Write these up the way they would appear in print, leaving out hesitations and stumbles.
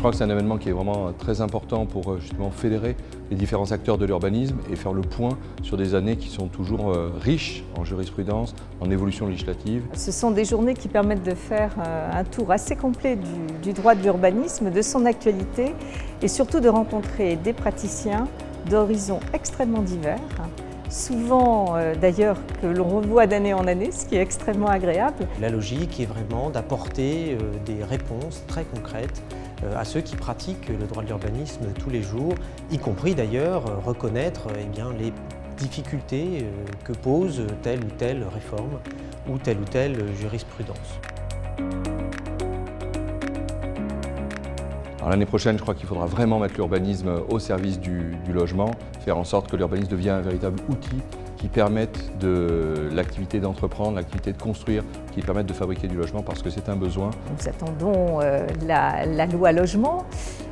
crois que c'est un événement qui est vraiment très important pour justement fédérer les différents acteurs de l'urbanisme et faire le point sur des années qui sont toujours riches en jurisprudence, en évolution législative. Ce sont des journées qui permettent de faire un tour assez complet du droit de l'urbanisme, de son actualité et surtout de rencontrer des praticiens d'horizons extrêmement divers, souvent d'ailleurs que l'on revoit d'année en année, ce qui est extrêmement agréable. La logique est vraiment d'apporter des réponses très concrètes à ceux qui pratiquent le droit de l'urbanisme tous les jours, y compris d'ailleurs reconnaître les difficultés que pose telle ou telle réforme ou telle jurisprudence. L'année prochaine, je crois qu'il faudra vraiment mettre l'urbanisme au service du logement, faire en sorte que l'urbanisme devienne un véritable outil qui permette de l'activité d'entreprendre, l'activité de construire, qui permette de fabriquer du logement parce que c'est un besoin. Nous attendons la loi logement,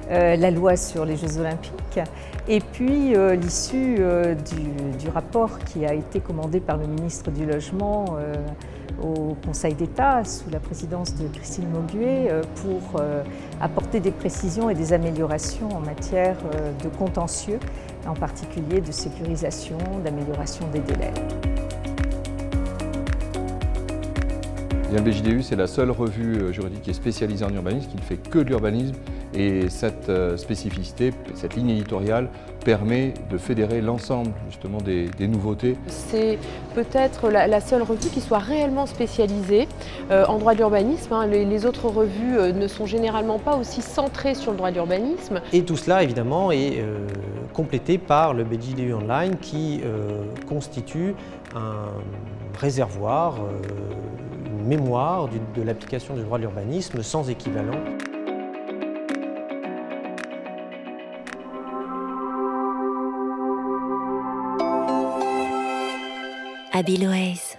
la loi sur les Jeux Olympiques et puis l'issue du rapport qui a été commandé par le ministre du Logement au Conseil d'État sous la présidence de Christine Mauguet pour apporter des précisions et des améliorations en matière de contentieux, en particulier de sécurisation, d'amélioration des délais. Le BJDU, c'est la seule revue juridique qui est spécialisée en urbanisme, qui ne fait que de l'urbanisme. Et cette spécificité, cette ligne éditoriale permet de fédérer l'ensemble justement des nouveautés. C'est peut-être la seule revue qui soit réellement spécialisée en droit de l'urbanisme. Les autres revues ne sont généralement pas aussi centrées sur le droit de l'urbanisme. Et tout cela évidemment est complété par le BJDU Online qui constitue un réservoir, une mémoire de l'application du droit de l'urbanisme sans équivalent. Habilways.